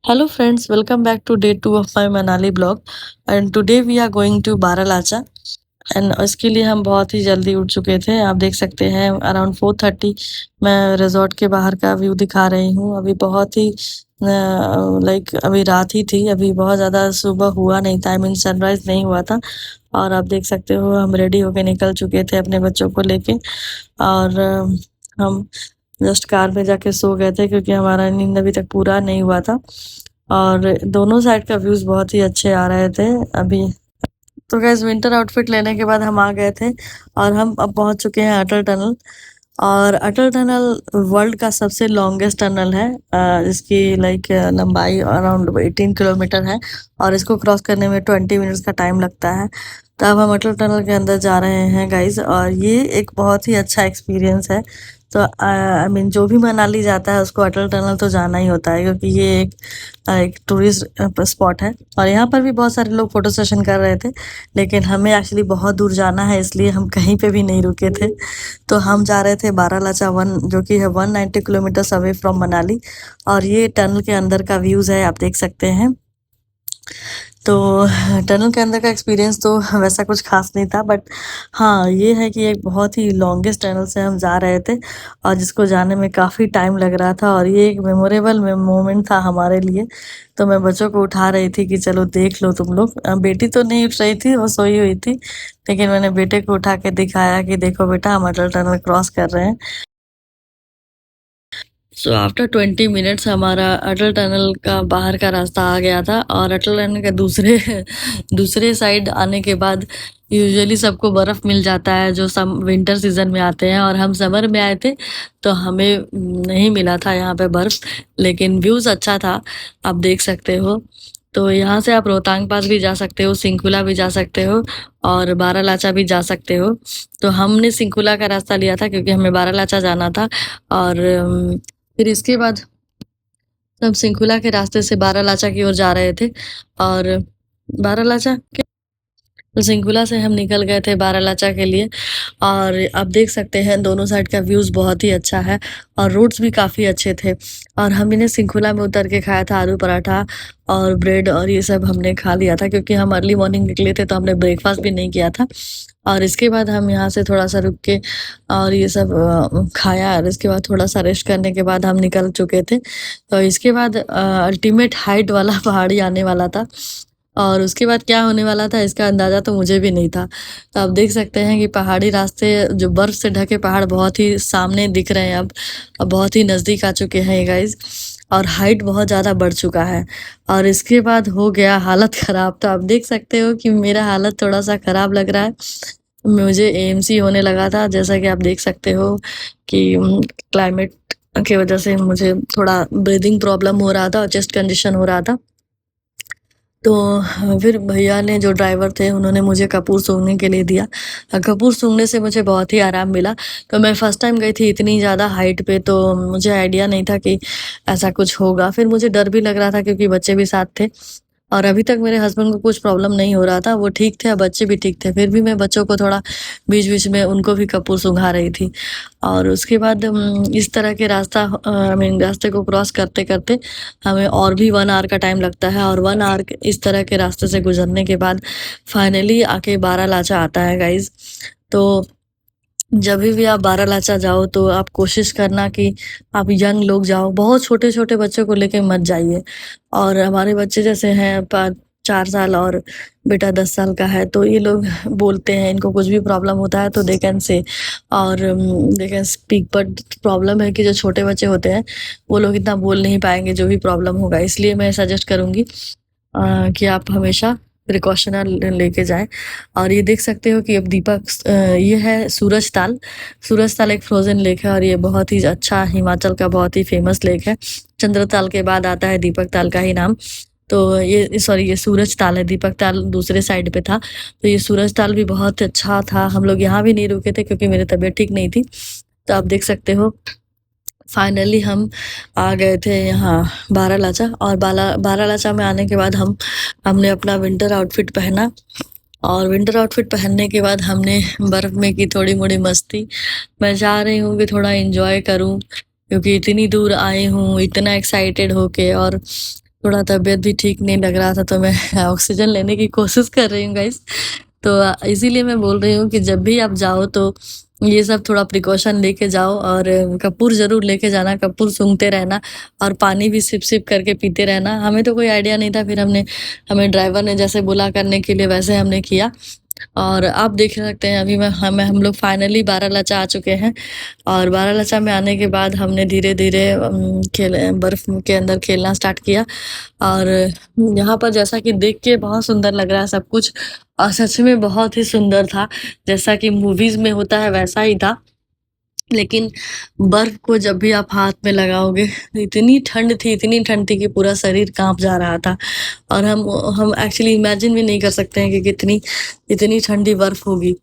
Hello friends, welcome back to day 2 of my Manali blog and today we are going to Baralacha and इसके लिए हम बहुत ही जल्दी उठ चुके थे। आप देख सकते हैं अराउंड 4:30 मैं रिजॉर्ट के बाहर का व्यू दिखा रही हूँ। अभी बहुत ही लाइक अभी रात ही थी, अभी बहुत ज़्यादा सुबह हुआ नहीं था, आई मीन सनराइज नहीं हुआ था। और आप देख सकते हो हम रेडी होके निकल चुके थे अपने बच्चों को लेके और हम जस्ट कार में जाके सो गए थे क्योंकि हमारा नींद अभी तक पूरा नहीं हुआ था और दोनों साइड का व्यूज़ बहुत ही अच्छे आ रहे थे अभी। तो गाइस विंटर आउटफिट लेने के बाद हम आ गए थे और हम अब पहुंच चुके हैं अटल टनल। और अटल टनल वर्ल्ड का सबसे लॉन्गेस्ट टनल है, इसकी लाइक लंबाई अराउंड 18 किलोमीटर है और इसको क्रॉस करने में 20 मिनट्स का टाइम लगता है। तो अब हम अटल टनल के अंदर जा रहे हैं गाइस और ये एक बहुत ही अच्छा एक्सपीरियंस है। तो आई मीन जो भी मनाली जाता है उसको अटल टनल तो जाना ही होता है क्योंकि ये एक टूरिस्ट स्पॉट है और यहाँ पर भी बहुत सारे लोग फोटो सेशन कर रहे थे, लेकिन हमें एक्चुअली बहुत दूर जाना है इसलिए हम कहीं पे भी नहीं रुके थे। तो हम जा रहे थे बारालाचा वन, जो कि है 190 किलोमीटर्स अवे फ्रॉम मनाली और ये टनल के अंदर का व्यूज़ है, आप देख सकते हैं। तो टनल के अंदर का एक्सपीरियंस तो वैसा कुछ खास नहीं था, बट हाँ ये है कि एक बहुत ही लॉन्गेस्ट टनल से हम जा रहे थे और जिसको जाने में काफ़ी टाइम लग रहा था और ये एक मेमोरेबल मोमेंट था हमारे लिए। तो मैं बच्चों को उठा रही थी कि चलो देख लो तुम लोग। बेटी तो नहीं उठ रही थी, वो सोई हुई थी, लेकिन मैंने बेटे को उठा के दिखाया कि देखो बेटा हम अटल टनल क्रॉस कर रहे हैं। सो आफ्टर 20 मिनट्स हमारा अटल टनल का बाहर का रास्ता आ गया था और अटल टनल के दूसरे दूसरे साइड आने के बाद यूजुअली सबको बर्फ़ मिल जाता है जो सम विंटर सीज़न में आते हैं और हम समर में आए थे तो हमें नहीं मिला था यहाँ पे बर्फ़, लेकिन व्यूज़ अच्छा था, आप देख सकते हो। तो यहाँ से आप रोहतांग पास भी जा सकते हो, सिंकुला भी जा सकते हो और बारालाचा भी जा सकते हो। तो हमने सिंकुला का रास्ता लिया था क्योंकि हमें बारालाचा जाना था और फिर इसके बाद हम सिंकुला के रास्ते से बारालाचा की ओर जा रहे थे और बारालाचा तो सिंकुला से हम निकल गए थे बारालाचा के लिए और आप देख सकते हैं दोनों साइड का व्यूज़ बहुत ही अच्छा है और रोड्स भी काफ़ी अच्छे थे। और हम इन्हें सिंकुला में उतर के खाया था आलू पराठा और ब्रेड और ये सब हमने खा लिया था क्योंकि हम अर्ली मॉर्निंग निकले थे तो हमने ब्रेकफास्ट भी नहीं किया था। और इसके बाद हम यहाँ से थोड़ा सा रुक के और ये सब खाया और इसके बाद थोड़ा सा रेस्ट करने के बाद हम निकल चुके थे। तो इसके बाद अल्टीमेट हाइट वाला पहाड़ी आने वाला था और उसके बाद क्या होने वाला था इसका अंदाज़ा तो मुझे भी नहीं था। तो आप देख सकते हैं कि पहाड़ी रास्ते जो बर्फ़ से ढके पहाड़ बहुत ही सामने दिख रहे हैं अब बहुत ही नज़दीक आ चुके हैं ये गाइस और हाइट बहुत ज़्यादा बढ़ चुका है। और इसके बाद हो गया हालत ख़राब। तो आप देख सकते हो कि मेरा हालत थोड़ा-सा ख़राब लग रहा है। मुझे एएमसी होने लगा था, जैसा कि आप देख सकते हो कि क्लाइमेट की वजह से मुझे थोड़ा ब्रीदिंग प्रॉब्लम हो रहा था और चेस्ट कंजेशन हो रहा था। तो फिर भैया ने, जो ड्राइवर थे, उन्होंने मुझे कपूर सूंघने के लिए दिया। कपूर सूंघने से मुझे बहुत ही आराम मिला। तो मैं फर्स्ट टाइम गई थी इतनी ज़्यादा हाइट पे, तो मुझे आइडिया नहीं था कि ऐसा कुछ होगा। फिर मुझे डर भी लग रहा था क्योंकि बच्चे भी साथ थे और अभी तक मेरे हस्बैंड को कुछ प्रॉब्लम नहीं हो रहा था, वो ठीक थे और बच्चे भी ठीक थे। फिर भी मैं बच्चों को थोड़ा बीच-बीच में उनको भी कपूर सूंघा रही थी। और उसके बाद इस तरह के आई मीन रास्ते को क्रॉस करते-करते हमें और भी 1 आवर का टाइम लगता है और 1 आवर इस तरह के रास्ते से गुजरने के बाद फाइनली आके बारालाचा आता है गाइज़। तो जभी भी आप बारालाचा जाओ तो आप कोशिश करना कि आप यंग लोग जाओ, बहुत छोटे-छोटे बच्चों को लेके मत जाइए। और हमारे बच्चे जैसे हैं 4 साल और बेटा 10 साल का है, तो ये लोग बोलते हैं, इनको कुछ भी प्रॉब्लम होता है तो दे कैन से और they can speak, but problem है कि जो छोटे बच्चे होते हैं वो लोग इतना बोल नहीं पाएँगे जो भी प्रॉब्लम होगा। इसलिए मैं सजेस्ट करूँगी कि आप हमेशा प्रिकॉशनर लेके जाएँ। और ये देख सकते हो कि अब ये है सूरज ताल। सूरज ताल एक फ्रोज़न लेक है और ये बहुत ही अच्छा हिमाचल का बहुत ही फ़ेमस लेक है। चंद्र ताल के बाद आता है दीपक ताल का ही नाम। तो ये सूरज ताल है, दीपक ताल दूसरे साइड पे था। तो ये सूरज ताल भी बहुत अच्छा था। हम लोग यहाँ भी नहीं रुके थे क्योंकि मेरी तबीयत ठीक नहीं थी। तो आप देख सकते हो फाइनली हम आ गए थे यहाँ बारालाचा और बारालाचा में आने के बाद हमने अपना विंटर आउटफिट पहना और विंटर आउटफिट पहनने के बाद हमने बर्फ़ में की थोड़ी-मोड़ी मस्ती। मैं चाह रही हूँ कि थोड़ा एन्जॉय करूँ क्योंकि इतनी दूर आई हूँ, इतना एक्साइटेड होके और थोड़ा तबीयत भी ठीक नहीं लग रहा था, तो मैं ऑक्सीजन लेने की कोशिश कर रही हूँ गाइस। तो इसीलिए मैं बोल रही हूँ कि जब भी आप जाओ तो ये सब थोड़ा प्रिकॉशन लेके जाओ, और कपूर ज़रूर लेके जाना, कपूर सूंघते रहना, और पानी भी सिप-सिप करके पीते रहना। हमें तो कोई आइडिया नहीं था, फिर हमें ड्राइवर ने जैसे बोला करने के लिए वैसे हमने किया। और आप देख सकते हैं अभी हम लोग फाइनली बारालाचा आ चुके हैं, और बारालाचा में आने के बाद हमने धीरे-धीरे बर्फ के अंदर खेलना स्टार्ट किया। और यहाँ पर जैसा कि देख के बहुत सुंदर लग रहा है सब कुछ, और सच में बहुत ही सुंदर था, जैसा कि मूवीज में होता है वैसा ही था। लेकिन बर्फ को जब भी आप हाथ में लगाओगे, इतनी ठंड थी कि पूरा शरीर कांप जा रहा था। और हम एक्चुअली इमेजिन भी नहीं कर सकते हैं कि कितनी इतनी ठंडी बर्फ होगी।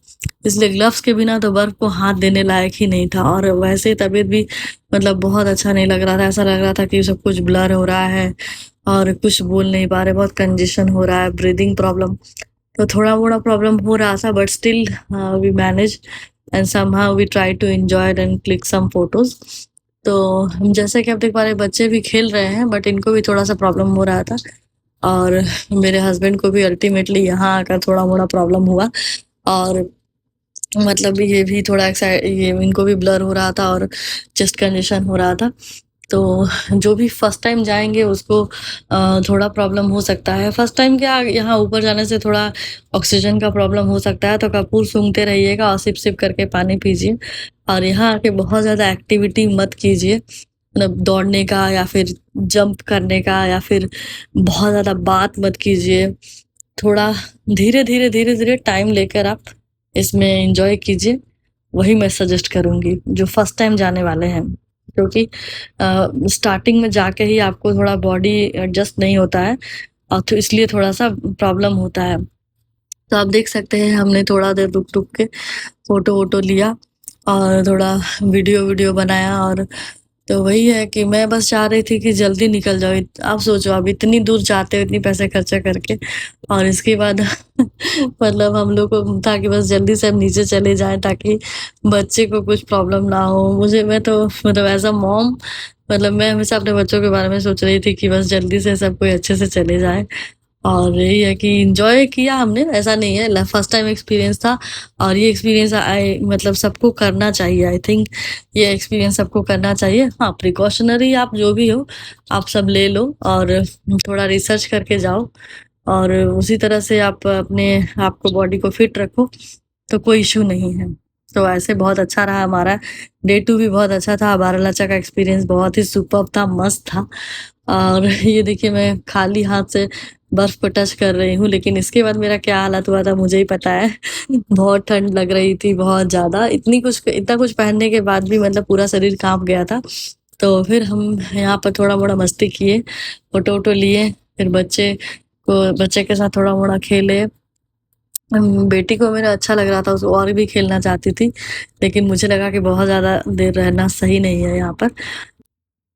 इसलिए ग्लव्स के बिना तो बर्फ को हाथ देने लायक ही नहीं था। और वैसे तबीयत भी मतलब बहुत अच्छा नहीं लग रहा था, ऐसा लग रहा था कि सब कुछ ब्लर हो रहा है और कुछ बोल नहीं पा रहे, बहुत कंजेशन हो रहा है, ब्रीदिंग प्रॉब्लम, तो थोड़ा मोड़ा प्रॉब्लम हो रहा था, but still we manage and somehow we try to enjoy it and click some photos। तो हम जैसे कि आप देख पा रहे हैं, बच्चे भी खेल रहे हैं, बट इनको भी थोड़ा सा प्रॉब्लम हो रहा था, और मेरे हस्बैंड को भी अल्टीमेटली यहाँ आकर थोड़ा मोड़ा प्रॉब्लम हुआ। और मतलब ये भी थोड़ा ये इनको भी ब्लर हो रहा था और चेस्ट कंजेशन हो रहा था। तो जो भी फर्स्ट टाइम जाएंगे उसको थोड़ा प्रॉब्लम हो सकता है। फर्स्ट टाइम क्या, यहाँ ऊपर जाने से थोड़ा ऑक्सीजन का प्रॉब्लम हो सकता है, तो कपूर सूंघते रहिएगा और सिप सिप करके पानी पीजिए। और यहाँ आके बहुत ज़्यादा एक्टिविटी मत कीजिए, मतलब दौड़ने का या फिर जंप करने का, या फिर बहुत ज़्यादा बात मत कीजिए। थोड़ा धीरे-धीरे टाइम लेकर आप इसमें एन्जॉय कीजिए, वही मैं सजेस्ट करूँगी जो फर्स्ट टाइम जाने वाले हैं। क्योंकि स्टार्टिंग में जाके ही आपको थोड़ा बॉडी एडजस्ट नहीं होता है, और तो इसलिए थोड़ा-सा प्रॉब्लम होता है। तो आप देख सकते हैं हमने थोड़ा देर रुक-रुक के फ़ोटो-वोटो लिया और थोड़ा वीडियो बनाया। और तो वही है कि मैं बस चाह रही थी कि जल्दी निकल जाओ। आप सोचो, आप इतनी दूर जाते हो इतनी पैसे खर्चा करके, और इसके बाद मतलब हम लोग को था कि बस जल्दी से हम नीचे चले जाएं ताकि बच्चे को कुछ प्रॉब्लम ना हो। मैं तो मतलब एज अ मॉम, मतलब मैं हमेशा अपने बच्चों के बारे में सोच रही थी कि बस जल्दी से सब कोई अच्छे से चले जाए। और यही है कि एंजॉय किया हमने, ऐसा नहीं है, फर्स्ट टाइम एक्सपीरियंस था, और ये एक्सपीरियंस आई मतलब सबको करना चाहिए। आई थिंक ये एक्सपीरियंस सबको करना चाहिए। हाँ, प्रिकॉशनरी आप जो भी हो आप सब ले लो, और थोड़ा रिसर्च करके जाओ, और उसी तरह से आप अपने आपको बॉडी को फिट रखो, तो कोई इशू नहीं है। तो ऐसे बहुत अच्छा रहा हमारा डे 2 भी बहुत अच्छा था। बारालाचा का एक्सपीरियंस बहुत ही सुपर्ब था, मस्त था। और ये देखिए मैं खाली हाथ से बर्फ को टच कर रही हूँ, लेकिन इसके बाद मेरा क्या हालत हुआ था मुझे ही पता है। बहुत ठंड लग रही थी, बहुत ज़्यादा, इतना कुछ पहनने के बाद भी मतलब पूरा शरीर काँप गया था। तो फिर हम यहाँ पर थोड़ा-मोड़ा मस्ती किए, फ़ोटो-वोटो लिए, फिर बच्चे के साथ थोड़ा-मोड़ा खेले। बेटी को मेरा अच्छा लग रहा था, उसको और भी खेलना चाहती थी, लेकिन मुझे लगा कि बहुत ज़्यादा देर रहना सही नहीं है यहाँ पर।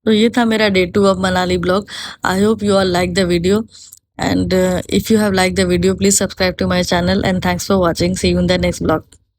तो ये था मेरा day 2 of Manali blog. I hope you all like the video, and if you have liked the video, please subscribe to my channel, and thanks for watching. See you in the next vlog.